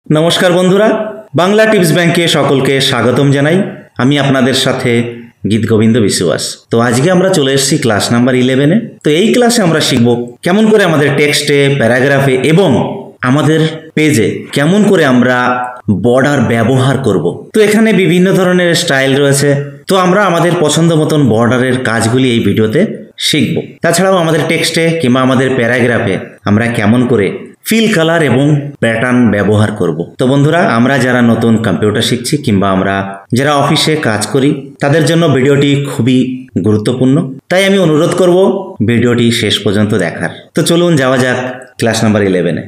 নমস্কার বন্ধুরা, বাংলা টিপস ব্যাংকে সকলকে স্বাগতম জানাই। আমি আপনাদের সাথে গীত গোবিন্দ বিশ্বাস। তো আজকে আমরা চলে এসেছি ক্লাস নাম্বার 11-এ। তো এই ক্লাসে আমরা শিখব কেমন করে আমাদের টেক্সটে, প্যারাগ্রাফে এবং আমাদের পেজে কেমন করে আমরা বর্ডার ব্যবহার করব। তো এখানে বিভিন্ন ধরনের স্টাইল রয়েছে, তো আমরা আমাদের পছন্দ মতন বর্ডারের কাজগুলি এই ভিডিওতে শিখব। তাছাড়াও আমাদের টেক্সটে কিংবা আমাদের প্যারাগ্রাফে আমরা কেমন করে ফিল কালার এবং প্যাটার্ন ব্যবহার করব। তো বন্ধুরা, আমরা যারা নতুন কম্পিউটার শিখছি কিংবা আমরা যারা অফিসে কাজ করি তাদের জন্য ভিডিওটি খুবই গুরুত্বপূর্ণ, তাই আমি অনুরোধ করব ভিডিওটি শেষ পর্যন্ত দেখার। তো চলুন যাওয়া যাক ক্লাস নাম্বার 11-এ।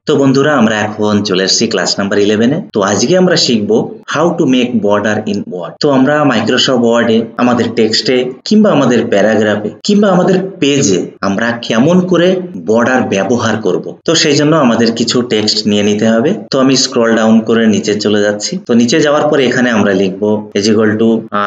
তো বন্ধুরা, আমরা এখন চলে এসেছি ক্লাস নাম্বার 11-এ। তো আজকে আমরা শিখব how to make border in Word. তো আমরা মাইক্রোসফট ওয়ার্ডে আমাদের টেক্সটে কিংবা আমাদের প্যারাগ্রাফে কিংবা আমাদের পেজে আমরা কেমন করে বর্ডার ব্যবহার করব। তো সেই জন্য আমাদের কিছু টেক্সট নিয়ে নিতে হবে। তো আমি স্ক্রল ডাউন করে নিচে চলে যাচ্ছি। তো নিচে যাওয়ার পরে এখানে আমরা লিখব =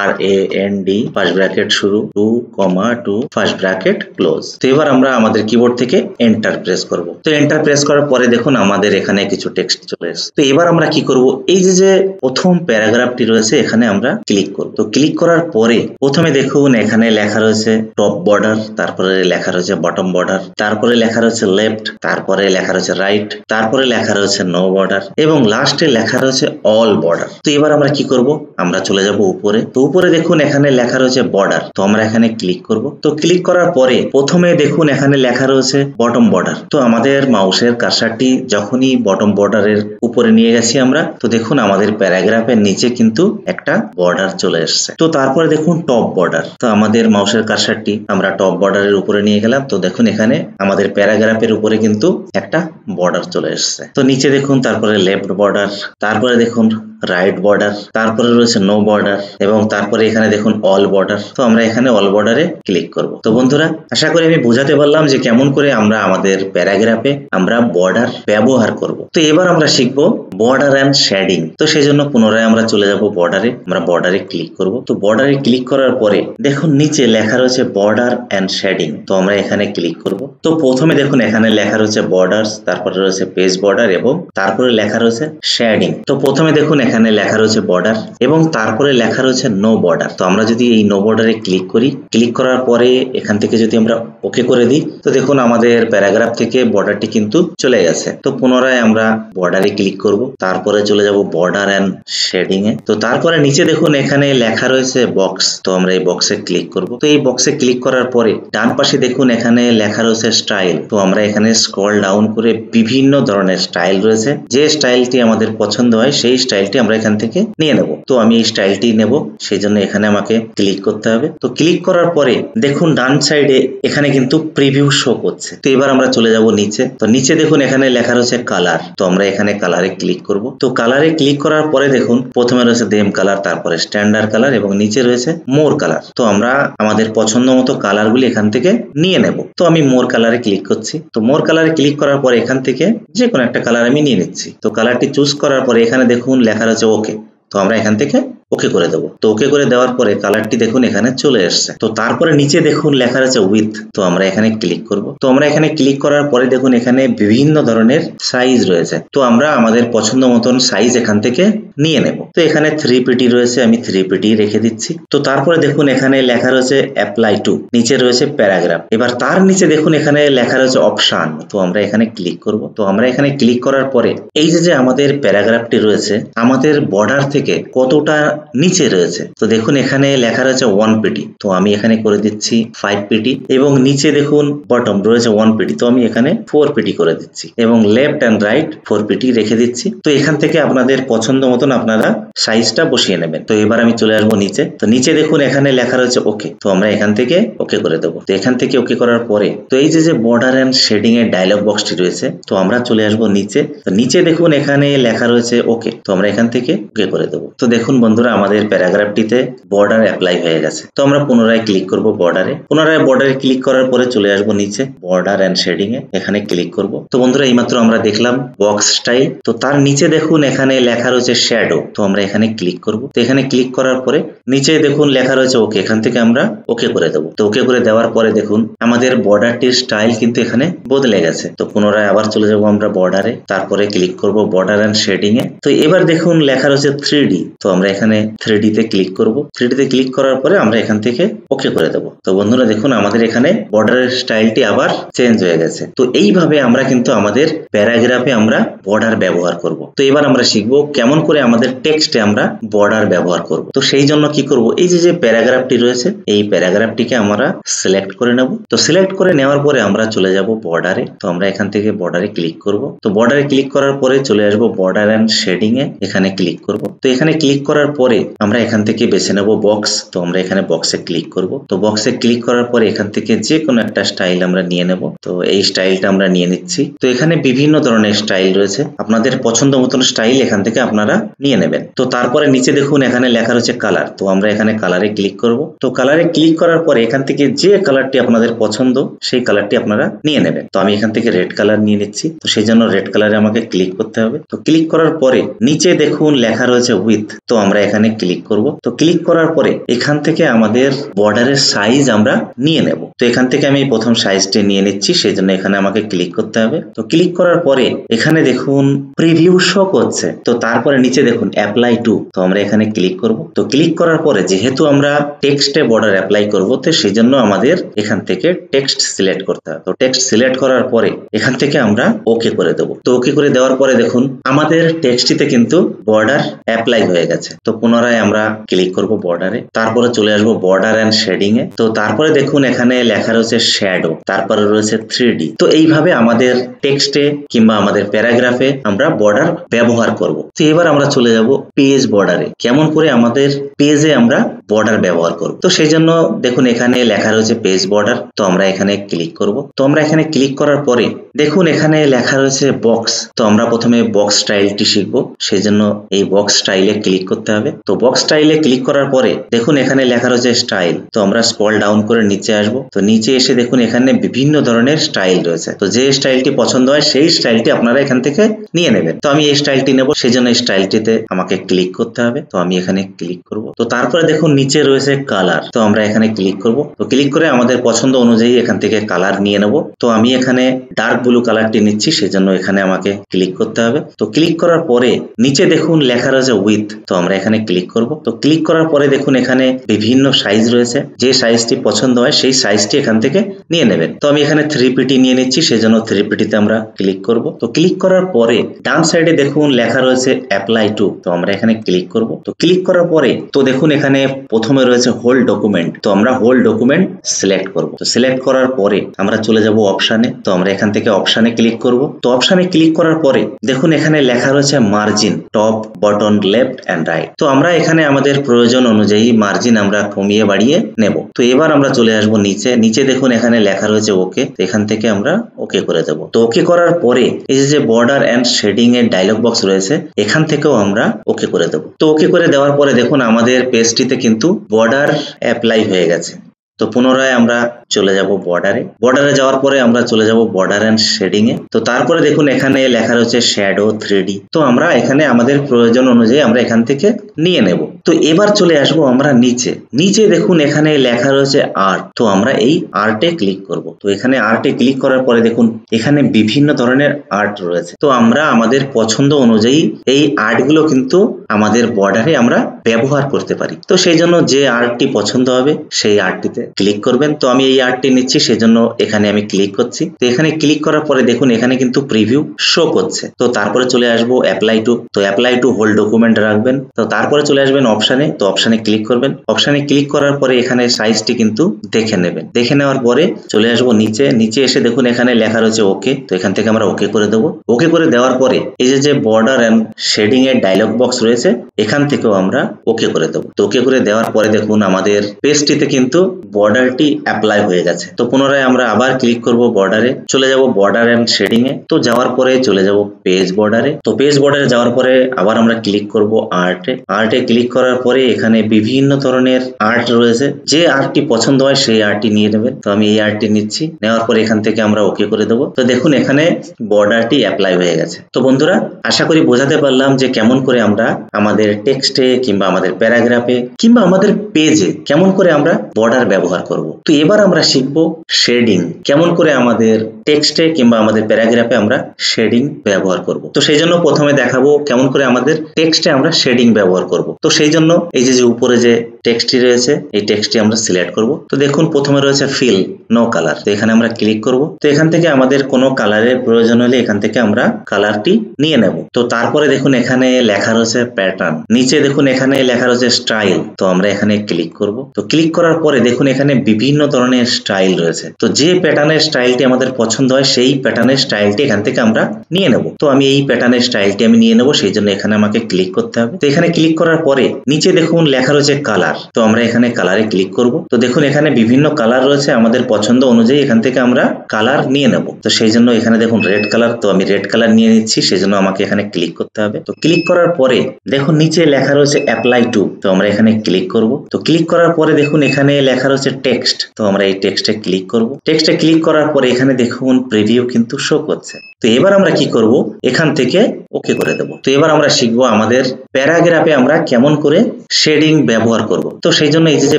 RAND ফার্স্ট ব্র্যাকেট শুরু 2, ফার্স্ট ব্র্যাকেট ক্লোজ। তো এবার আমরা আমাদের কিবোর্ড থেকে এন্টার প্রেস করব। তো এন্টার প্রেস করার পরে দেখুন আমাদের এখানে কিছু টেক্সট চলে এসেছে। তো এবার আমরা কি করব, এই যে প্রথম প্যারাগ্রাফটি রয়েছে এখানে আমরা ক্লিক করব। তো ক্লিক করার পরে প্রথমে দেখুন এখানে লেখা রয়েছে টপ বর্ডার, তারপরে লেখা রয়েছে বটম বর্ডার, তারপরে লেখা রয়েছে লেফট, তারপরে লেখা রয়েছে রাইট, তারপরে লেখা রয়েছে নো বর্ডার এবং লাস্টে লেখা রয়েছে অল বর্ডার। তো এবার আমরা কি করব, আমরা চলে যাব উপরে। তো উপরে দেখুন এখানে লেখা রয়েছে বর্ডার, তো আমরা এখানে ক্লিক করব। তো ক্লিক করার পরে প্রথমে দেখুন এখানে লেখা রয়েছে বটম বর্ডার। তো আমাদের মাউসের কার্সারটি যখনই বটম বর্ডারের উপরে নিয়ে গেছি আমরা, তো দেখুন আমাদের প্যারাগ্রাফের নিচে কিন্তু একটা বর্ডার চলে এসেছে। তো তারপরে দেখুন টপ বর্ডার। তো আমাদের মাউসের কার্সারটি আমরা টপ বর্ডারের উপরে নিয়ে গেলাম। তো দেখুন এখানে আমাদের প্যারাগ্রাফের উপরে কিন্তু একটা বর্ডার চলে এসেছে। তো নিচে দেখুন তারপরে লেফট বর্ডার, তারপরে দেখুন রাইট বর্ডার, তারপরে রয়েছে নো বর্ডার এবং তারপরে এখানে দেখুন অল বর্ডার। তো আমরা এখানে অল বর্ডারে ক্লিক করব। তো বন্ধুরা, আশা করি আমি বোঝাতে পারলাম যে কেমন করে আমরা আমাদের প্যারাগ্রাফে আমরা বর্ডার ব্যবহার করব। তো এবার আমরা শিখব বর্ডার এন্ড শেডিং। তো সেই জন্য পুনরায় আমরা চলে যাব বর্ডারে, আমরা বর্ডারে ক্লিক করব। তো বর্ডারে ক্লিক করার পরে দেখুন নিচে লেখা রয়েছে বর্ডার এন্ড শেডিং। তো আমরা এখানে ক্লিক করব। তো প্রথমে দেখুন এখানে লেখা রয়েছে বর্ডার্স, তারপরে রয়েছে পেজ বর্ডার এবং তারপরে লেখা রয়েছে শেডিং। তো প্রথমে দেখুন এখানে লেখা রয়েছে বর্ডার এবং তারপরে লেখা রয়েছে নো বর্ডার। তো আমরা যদি এই নো বর্ডারে ক্লিক করি, ক্লিক করার পরে এখান থেকে যদি আমরা ওকে করে দিই, তো দেখুন আমাদের প্যারাগ্রাফ থেকে বর্ডারটি কিন্তু চলে গেছে। তো পুনরায় আমরা বর্ডারে ক্লিক করব, তারপরে চলে যাব বর্ডার এন্ড শেডিং এ। তো তারপরে নিচে দেখুন এখানে লেখা রয়েছে বক্স। তো আমরা এই বক্সে ক্লিক করব। তো এই বক্সে ক্লিক করার পরে ডান পাশে দেখুন এখানে লেখা রয়েছে স্টাইল। তো আমরা এখানে স্ক্রল ডাউন করে বিভিন্ন ধরনের স্টাইল রয়েছে, যে স্টাইলটি আমাদের পছন্দ হয় সেই স্টাইলটি আমরা এখান থেকে নিয়ে নেব। তো আমি এই স্টাইলটি নেব, সেই জন্য এখানে আমাকে ক্লিক করতে হবে। তো ক্লিক করার পরে দেখুন ডান সাইডে এখানে কিন্তু প্রিভিউ শো করছে। তো এবার আমরা চলে যাব নিচে। তো নিচে দেখুন এখানে লেখা রয়েছে কালার। তো আমরা এখানে কালারে ক্লিক করব। তো কালারে ক্লিক করার পরে দেখুন প্রথমে রয়েছে দেম কালার, তারপরে স্ট্যান্ডার্ড কালার এবং নিচে রয়েছে মোর কালার। তো আমরা আমাদের পছন্দ মতো কালারগুলি এখান থেকে নিয়ে নেব। তো আমি মোর কালারে ক্লিক করছি। তো মোর কালারে ক্লিক করার পরে এখান থেকে যে কোনো একটা কালার আমি নিয়ে নিচ্ছি। তো কালারটি চুজ করার পরে এখানে দেখুন লেখা রয়েছে ওকে। তো আমরা এখান থেকে ওকে করে দেবো। তো ওকে করে দেওয়ার পরে কালারটি দেখুন এখানে চলে এসছে। তো তারপরে নিচে দেখুন লেখা রয়েছে উইথ। তো আমরা এখানে ক্লিক করব। তো আমরা এখানে ক্লিক করার পরে দেখুন এখানে বিভিন্ন ধরনের সাইজ রয়েছে। তো আমরা আমাদের পছন্দ মতন সাইজ এখান থেকে নিয়ে নেব। তো এখানে 3pt রয়েছে, আমি 3pt রেখে দিচ্ছি। তো তারপরে দেখুন এখানে লেখা রয়েছে অ্যাপ্লাই টু, নিচে রয়েছে প্যারাগ্রাফ। এবার তার নিচে দেখুন এখানে লেখা রয়েছে অপশন। তো আমরা এখানে ক্লিক করব। তো আমরা এখানে ক্লিক করার পরে এই যে আমাদের প্যারাগ্রাফটি রয়েছে আমাদের বর্ডার থেকে কতটা নিচে রয়েছে, তো দেখুন এখানে লেখা রয়েছে 1pt। তো আমি এখানে করে দিচ্ছি 5pt এবং নিচে দেখুন বটম রয়েছে 1pt। তো আমি এখানে 4pt করে দিচ্ছি এবং লেফট এন্ড রাইট 4pt রেখে দিচ্ছি। তো এখান থেকে আপনাদের পছন্দ মতন আপনারা সাইজটা বসিয়ে নেবেন। তো এবার আমি চলে আসবো নিচে। তো নিচে দেখুন এখানে লেখা রয়েছে ওকে। তো আমরা এখান থেকে ওকে করে দেবো। তো এখান থেকে ওকে করার পরে তো এই যে বর্ডার এন্ড শেডিং এর ডায়লগ বক্সটি রয়েছে, তো আমরা চলে আসবো নিচে। তো নিচে দেখুন এখানে লেখা রয়েছে ওকে। তো আমরা এখান থেকে ওকে করে দেবো। তো দেখুন বন্ধুরা, বন্ধুরা আমাদের প্যারাগ্রাফটিতে বর্ডার অ্যাপ্লাই হয়ে গেছে। তো আমরা পুনরায় ক্লিক করব বর্ডারে। পুনরায় বর্ডারে ক্লিক করার পরে চলে আসবো নিচে বর্ডার এন্ড শেডিং এ, এখানে ক্লিক করব। তো বন্ধুরা এইমাত্র আমরা দেখলাম বক্স স্টাইল। তো তার নিচে দেখুন এখানে লেখা রয়েছে শ্যাডো। তো আমরা এখানে ক্লিক করব। তো এখানে ক্লিক করার পরে নিচে দেখুন লেখা রয়েছে ওকে, এখান থেকে আমরা ওকে করে দেবো। তো ওকে করে দেওয়ার পরে দেখুন আমাদের বর্ডারটির স্টাইল কিন্তু এখানে বদলে গেছে। তো পুনরায় আবার চলে যাব আমরা বর্ডারে, তারপরে ক্লিক করব বর্ডার এন্ড শেডিং এ। তো এবার দেখুন লেখা রয়েছে 3D। তো আমরা এখানে 3D তে ক্লিক করব। 3D তে ক্লিক করার পরে আমরা এখান থেকে ওকে করে দেবো। তো বন্ধুরা দেখুন আমাদের এখানে বর্ডারের স্টাইলটি আবার চেঞ্জ হয়ে গেছে। তো এইভাবে আমরা কিন্তু আমাদের প্যারাগ্রাফে আমরা বর্ডার ব্যবহার করব। তো এবার আমরা শিখব কেমন করে আমাদের টেক্সটে আমরা বর্ডার ব্যবহার করব। তো সেই জন্য কি করব, এই যে প্যারাগ্রাফটি রয়েছে এই প্যারাগ্রাফটিকে আমরা সিলেক্ট করে নেব। তো সিলেক্ট করে নেওয়ার পরে আমরা চলে যাব বর্ডারে। তো আমরা এখান থেকে বর্ডারে ক্লিক করব। তো বর্ডারে ক্লিক করার পরে চলে আসব বর্ডার এন্ড শেডিং এ, এখানে ক্লিক করব। তো এখানে ক্লিক করার পরে আমরা এখান থেকে বেছে নেব বক্স। তো আমরা এখানে বক্সে ক্লিক করব। তো বক্সে ক্লিক করার পরে এখান থেকে যে কোনো একটা স্টাইল আমরা নিয়ে নেব। তো এই স্টাইলটা আমরা নিয়ে নিচ্ছি। তো এখানে বিভিন্ন ধরনের স্টাইল রয়েছে, আপনাদের পছন্দ মতন স্টাইল এখান থেকে আপনারা নিয়ে নেবেন। তো তারপরে নিচে দেখুন এখানে লেখা রয়েছে কালার। তো আমরা এখানে কালারে ক্লিক করব। তো কালারে ক্লিক করার পরে এখান থেকে যে কালারটি আপনাদের পছন্দ সেই কালারটি আপনারা নিয়ে নেবেন। তো আমি এখান থেকে রেড কালার নিয়ে নিচ্ছি। তো সেই জন্য রেড কালারে আমাকে ক্লিক করতে হবে। তো ক্লিক করার পরে নিচে দেখুন লেখা রয়েছে উইথ। তো আমরা এখানে ক্লিক করব। তো ক্লিক করার পরে এখান থেকে আমাদের বর্ডারের সাইজ আমরা নিয়ে নেব। তো এখান থেকে আমি প্রথম সাইজটি নিয়ে নিচ্ছি, সেই জন্য এখানে আমাকে ক্লিক করতে হবে। তো ক্লিক করার পরে এখানে দেখুন প্রিভিউ শো করছে। তো তারপরে নিচে দেখুন অ্যাপ্লাই টু। তো আমরা এখানে ক্লিক করব। তো ক্লিক করার পরে যেহেতু আমরা টেক্সটে বর্ডার অ্যাপ্লাই করব, তো সেই জন্য আমাদের এখান থেকে টেক্সট সিলেক্ট করতে হবে। তো টেক্সট সিলেক্ট করার পরে এখান থেকে আমরা ওকে করে দেব। তো ওকে করে দেওয়ার পরে দেখুন আমাদের টেক্সটটিতে কিন্তু বর্ডার অ্যাপ্লাই হয়ে গেছে। তো পুনরায় আমরা ক্লিক করব বর্ডারে, তারপরে চলে আসবো বর্ডার এন্ড শেডিং এ। তো তারপরে দেখুন এখানে লেখা রয়েছে শ্যাডো, তারপরে রয়েছে 3D। তো এইভাবে আমাদের টেক্সটে কিংবা আমাদের প্যারাগ্রাফে আমরা বর্ডার ব্যবহার করব। তো এবার আমরা চলে যাব পেজ বর্ডারে, কেমন করে আমাদের পেজে আমরা বর্ডার ব্যবহার করব। তো সেই জন্য দেখুন এখানে লেখা রয়েছে পেজ বর্ডার। তো আমরা এখানে ক্লিক করব। তো আমরা এখানে ক্লিক করার পরে দেখুন এখানে লেখা রয়েছে বক্স। তো আমরা প্রথমে বক্স স্টাইলটি শিখব, সেই জন্য এই বক্স স্টাইলে ক্লিক করতে হবে। তো বক্স স্টাইলে ক্লিক করার পরে দেখুন এখানে লেখা রয়েছে স্টাইল। তো আমরা স্ক্রল ডাউন করে নিচে আসব। তো নিচে এসে দেখুন এখানে বিভিন্ন ধরনের স্টাইল রয়েছে। তো যে স্টাইলটি পছন্দ হয় সেই স্টাইলটি আপনারা এখান থেকে নিয়ে নেবেন। তো আমি এই স্টাইলটি নেব, সেই জন্য স্টাইলটিতে আমাকে ক্লিক করতে হবে। তো আমি এখানে ক্লিক করব। তো তারপরে দেখুন নিচে রয়েছে কালার। তো আমরা এখানে ক্লিক করব। তো ক্লিক করে আমাদের পছন্দ অনুযায়ী এখান থেকে কালার নিয়ে নেব। তো আমি এখানে ডার্ক ব্লু কালারটি নিচ্ছি, সেই জন্য এখানে আমাকে ক্লিক করতে হবে। তো ক্লিক করার পরে নিচে দেখুন লেখা রয়েছে উইথ। তো আমরা এখানে ক্লিক করব। তো ক্লিক করার পরে দেখুন এখানে বিভিন্ন সাইজ রয়েছে, যে সাইজটি পছন্দ হয় সেই সাইজটি এখান থেকে নিয়ে নেবেন। তো আমি এখানে 3PT নিয়ে নিচ্ছি, সেই জন্য 3PT তে আমরা ক্লিক করব। তো ক্লিক করার পরে ডান সাইডে দেখুন লেখা রয়েছে অ্যাপ্লাই টু। তো আমরা এখানে ক্লিক করব। তো ক্লিক করার পরে তো দেখুন এখানে প্রথমে রয়েছে হোল ডকুমেন্ট। তো আমরা হোল ডকুমেন্ট সিলেক্ট করব। তো সিলেক্ট করার পরে আমরা চলে যাব অপশানে। তো আমরা এখান থেকে অপশানে ক্লিক করব। তো অপশানে ক্লিক করার পরে দেখুন এখানে লেখা রয়েছে margin, top, bottom, left and right. তো আমরা এখানে আমাদের প্রয়োজন অনুযায়ী মার্জিন আমরা কমিয়ে বাড়িয়ে নেব। তো এবার আমরা চলে আসব নিচে। নিচে দেখুন এখানে লেখা রয়েছে ওকে। এখান থেকে আমরা ওকে করে দেব। তো ওকে করার পরে এই যে বর্ডার এন্ড শেডিং এর ডায়লগ বক্স রয়েছে, এখান থেকেও আমরা ওকে করে দেব। তো ওকে করে দেওয়ার পরে দেখুন আমাদের পেজটিতে কিন্তু বর্ডার অ্যাপ্লাই হয়ে গেছে। তো পুনরায় আমরা চলে যাব বর্ডারে। বর্ডারে যাওয়ার পরে আমরা চলে যাব বর্ডার এন্ড শেডিং এ। তো তারপরে দেখুন এখানে লেখা রয়েছে শ্যাডো 3D। তো আমরা এখানে আমাদের প্রয়োজন অনুযায়ী আমরা এখান থেকে নিয়ে নেব। তো এবার চলে আসবো আমরা নিচে। নিচে দেখুন এখানে লেখা রয়েছে আর্ট। তো আমরা এই আর্টে ক্লিক করব। তো এখানে আর্টে ক্লিক করার পরে দেখুন এখানে বিভিন্ন ধরনের আর্ট রয়েছে। তো আমরা আমাদের পছন্দ অনুযায়ী এই আর্টগুলো কিন্তু আমাদের বর্ডারে আমরা ব্যবহার করতে পারি। তো সেই জন্য যে আর্টটি পছন্দ হবে সেই আর্টটিতে ক্লিক করবেন। তো আমি এই আর্টটি নিচ্ছি, সেজন্য এখানে আমি ক্লিক করছি। তো এখানে ক্লিক করার পরে দেখুন এখানে কিন্তু প্রিভিউ শো করছে। তো তারপরে চলে আসবো অ্যাপ্লাই টু। তো অ্যাপ্লাই টু হোল ডকুমেন্ট রাখবেন। তো তারপরে চলে আসবেন অপশানে। তো অপশানে ক্লিক করবেন। অপশানে ক্লিক করার পরে এখানে সাইজটি কিন্তু দেখে নেবেন। দেখে নেওয়ার পরে চলে আসবো নিচে। নিচে এসে দেখুন এখানে লেখা রয়েছে ওকে। তো এখান থেকে আমরা ওকে করে দেবো। ওকে করে দেওয়ার পরে এই যে বর্ডার এন্ড শেডিং এর ডায়লগ বক্স রয়েছে, এখান থেকেও আমরা ওকে করে দেবো। তো ওকে করে দেওয়ার পরে দেখুন আমাদের পেজটিতে কিন্তু বর্ডারটি অ্যাপ্লাই হয়ে গেছে। তো পুনরায় আমরা আবার ক্লিক করব বর্ডারে, চলে যাব বর্ডার এন্ড শেডিং এ। তো যাওয়ার পরে চলে যাব পেজ বর্ডারে। তো পেজ বর্ডারে যাওয়ার পরে আবার আমরা ক্লিক করব আর্টে। আর্টে ক্লিক করার পরে এখানে বিভিন্ন ধরনের আর্ট রয়েছে, যে আর্টটি পছন্দ হয় সেই আর্টটি নিয়ে নেবেন। তো আমি এই আর্টটি নিচ্ছি, নেওয়ার পরে এখান থেকে আমরা ওকে করে দেবো। তো দেখুন এখানে বর্ডারটি অ্যাপ্লাই হয়ে গেছে। তো বন্ধুরা আশা করি বোঝাতে পারলাম যে কেমন করে আমরা আমাদের টেক্সটে কিংবা আমাদের প্যারাগ্রাফে কিংবা আমাদের পেজে কেমন করে আমরা বর্ডার ব্যবহার করব। তো এবার আমরা শিখব শেডিং, কেমন করে আমাদের টেক্সটে কিংবা আমাদের প্যারাগ্রাফে আমরা শেডিং ব্যবহার করব। তো সেই জন্য প্রথমে দেখাবো কেমন করে আমাদের টেক্সটে আমরা শেডিং ব্যবহার করব। তো সেই জন্য এই যে উপরে যে টেক্সটটি রয়েছে এই টেক্সটটি আমরা সিলেক্ট করব। তো দেখুন প্রথমে রয়েছে ফিল নো কালার, তো এখানে আমরা ক্লিক করব। তো এখান থেকে আমাদের কোনো কালারের প্রয়োজন হলে এখান থেকে আমরা কালারটি নিয়ে নেব। তো তারপরে দেখুন এখানে লেখা রয়েছে প্যাটার্ন, নিচে দেখুন এখানে লেখা রয়েছে স্টাইল, তো আমরা এখানে ক্লিক করব। তো ক্লিক করার পরে দেখুন এখানে বিভিন্ন ধরনের স্টাইল রয়েছে। তো যে প্যাটার্নের স্টাইলটি আমাদের পছন্দ হয় সেই প্যাটার্নের স্টাইলটি এখান থেকে আমরা নিয়ে নেব। তো আমি এই প্যাটার্নের স্টাইলটি আমি নিয়ে নেব, সেই জন্য এখানে আমাকে ক্লিক করতে হবে। তো এখানে ক্লিক করার পরে নিচে দেখুন লেখা রয়েছে কালার, তো আমরা এখানে কালারে ক্লিক করব। তো দেখুন এখানে বিভিন্ন কালার রয়েছে, আমাদের পছন্দ অনুযায়ী এখান থেকে আমরা কালার নিয়ে নেব। তো সেই জন্য এখানে দেখুন রেড কালার, তো আমি রেড কালার নিয়ে নিচ্ছি, সেই জন্য আমাকে এখানে ক্লিক করতে হবে। তো ক্লিক করার পরে দেখুন নিচে লেখা রয়েছে অ্যাপ্লাই টু, তো আমরা এখানে ক্লিক করব। তো ক্লিক করার পরে দেখুন এখানে লেখা রয়েছে টেক্সট, তো আমরা এই টেক্সটে ক্লিক করব। টেক্সটে ক্লিক করার পরে এখানে দেখুন প্রিভিউ কিন্তু শো করছে। তো এবার আমরা কি করব, এখান থেকে ওকে করে দেব। তো এবার আমরা শিখবো আমাদের প্যারাগ্রাফে আমরা কেমন করে শেডিং ব্যবহার করব। তো সেই জন্য এই যে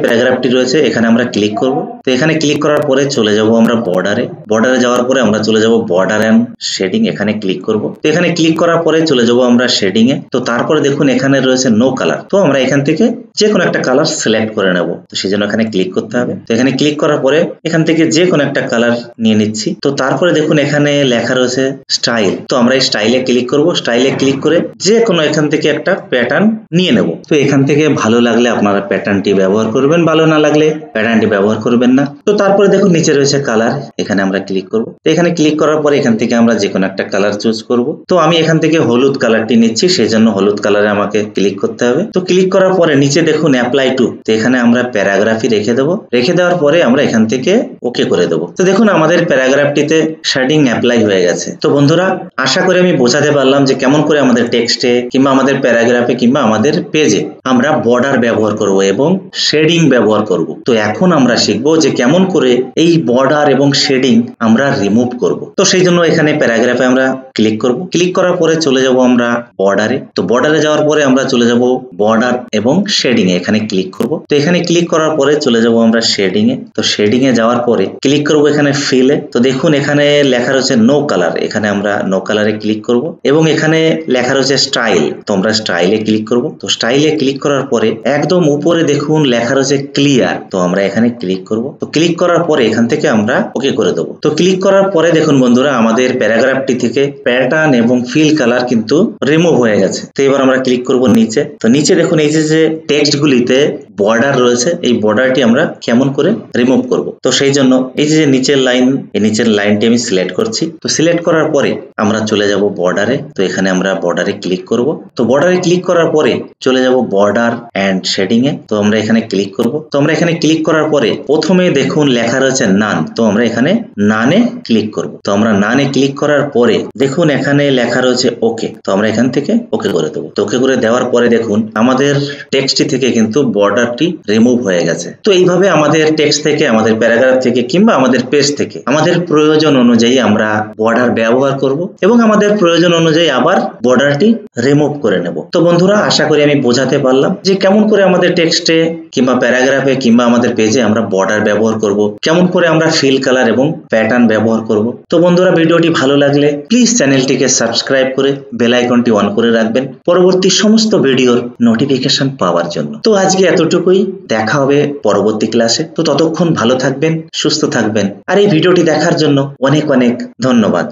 প্যারাগ্রাফটি রয়েছে এখানে আমরা ক্লিক করব। তো এখানে ক্লিক করার পরে চলে যাব আমরা বর্ডারে। বর্ডারে যাওয়ার পরে আমরা চলে যাব বর্ডার এন্ড শেডিং, এখানে ক্লিক করব। তো এখানে ক্লিক করার পরে চলে যাব আমরা শেডিং এ। তো তারপরে দেখুন এখানে রয়েছে নো কালার, তো আমরা এখান থেকে যে কোনো একটা কালার সিলেক্ট করে নেব। তো সেই জন্য এখানে ক্লিক করতে হবে। তো এখানে ক্লিক করার পরে এখান থেকে যে কোনো একটা কালার নিয়ে নিচ্ছি। তো তারপরে দেখুন এখানে লেখা রয়েছে স্টাইল, তো আমরা এই স্টাইলে ক্লিক করব। স্টাইলে ক্লিক করে যে কোনো এখান থেকে একটা প্যাটার্ন নিয়ে নেব। তো এখান থেকে ভালো লাগলে আপনারা প্যাটার্নটি ব্যবহার করবেন, ভালো না লাগলে প্যাটার্নটি ব্যবহার করবেন না। তো তারপরে দেখুন নিচে রয়েছে কালার, এখানে আমরা ক্লিক করব। তো এখানে ক্লিক করার পরে এখান থেকে আমরা যে কোনো একটা কালার চুজ করব। তো আমি এখান থেকে হলুদ কালারটি নিচ্ছি, সেই জন্য হলুদ কালারে আমাকে ক্লিক করতে হবে। তো ক্লিক করার পরে নিচে দেখুন অ্যাপ্লাই টু, তো এখানে আমরা প্যারাগ্রাফই রেখে দেবো। রেখে দেওয়ার পরে আমরা এখান থেকে ওকে করে দেবো। তো দেখুন আমাদের প্যারাগ্রাফটিতে শেডিং অ্যাপ্লাই হয়ে গেছে। তো বন্ধুরা আশা করি আমি বোঝাতে পারলাম যে কেমন করে আমাদের টেক্সটে কিংবা আমাদের প্যারাগ্রাফে কিংবা আমাদের পেজে আমরা বর্ডার ব্যবহার করব এবং শেডিং ব্যবহার করব। তো এখন আমরা শিখবো যে কেমন করে এই বর্ডার এবং শেডিং আমরা রিমুভ করব। তো সেই জন্য এখানে প্যারাগ্রাফে আমরা ক্লিক করব। ক্লিক করার পরে চলে যাব আমরা বর্ডারে। তো বর্ডারে যাওয়ার পরে আমরা চলে যাব বর্ডার এবং শেডিং এ, এখানে ক্লিক করব। তো এখানে ক্লিক করার পরে চলে যাব আমরা শেডিং এ। তো শেডিং এ যাওয়ার পরে ক্লিক করব এখানে ফিলে। তো দেখুন এখানে লেখা রয়েছে নো কালার, এখানে আমরা নো কালারে ক্লিক করব এবং এখানে লেখা রয়েছে স্টাইল, তো আমরা স্টাইলে ক্লিক করব। তো স্টাইলে ক্লিক করার পরে একদম উপরে দেখুন লেখা রয়েছে ক্লিয়ার, তো আমরা এখানে ক্লিক করব। তো ক্লিক করার পরে এখান থেকে আমরা ওকে করে দেবো। তো ক্লিক করার পরে দেখুন বন্ধুরা আমাদের প্যারাগ্রাফটি থেকে প্যাটার্ন এবং ফিল কালার কিন্তু রিমুভ হয়ে গেছে। তো এবার আমরা ক্লিক করব নিচে। তো নিচে দেখুন এই যে টেক্সট গুলিতে বর্ডার রয়েছে, এই বর্ডারটি আমরা কেমন করে রিমুভ করব। তো সেই জন্য এই যে নিচের লাইন, এই নিচের লাইনটি আমি সিলেক্ট করছি। তো সিলেক্ট করার পরে আমরা চলে যাব বর্ডারে। তো এখানে আমরা বর্ডারে ক্লিক করব। তো বর্ডারে ক্লিক করার পরে চলে যাব বর্ডার এন্ড শেডিং এ। তো আমরা এখানে ক্লিক করব। তো আমরা এখানে ক্লিক করার পরে প্রথমে দেখুন লেখা রয়েছে নান, তো আমরা এখানে নানে ক্লিক করব। তো আমরা নানে ক্লিক করার পরে দেখুন এখানে লেখা রয়েছে ওকে, তো আমরা এখান থেকে ওকে করে দেবো। তো ওকে করে দেওয়ার পরে দেখুন আমাদের টেক্সটটি থেকে কিন্তু বর্ডারটি রিমুভ হয়ে গেছে। তো এইভাবে আমাদের টেক্সট থেকে, আমাদের প্যারাগ্রাফ থেকে কিংবা আমাদের পেজ থেকে আমাদের প্রয়োজন অনুযায়ী আমরা বর্ডার ব্যবহার করব এবং আমাদের প্রয়োজন অনুযায়ী আবার বর্ডারটি রিমুভ করে নেব। তো বন্ধুরা আশা করি আমি বোঝাতে পারলাম যে কেমন করে আমাদের টেক্সটে কিংবা প্যারাগ্রাফে কিংবা আমাদের পেজে আমরা বর্ডার ব্যবহার করব, কেমন করে আমরা ফিল কালার এবং প্যাটার্ন ব্যবহার করব। তো বন্ধুরা ভিডিওটি ভালো লাগলে প্লিজ চ্যানেলটিকে সাবস্ক্রাইব করে বেল আইকনটি অন করে রাখবেন পরবর্তী সমস্ত ভিডিওর নোটিফিকেশন পাওয়ার জন্য। তো আজকে এতটুকুই, দেখা হবে পরবর্তী ক্লাসে। তো ততক্ষণ ভালো থাকবেন, সুস্থ থাকবেন, আর এই ভিডিওটি দেখার জন্য অনেক অনেক ধন্যবাদ।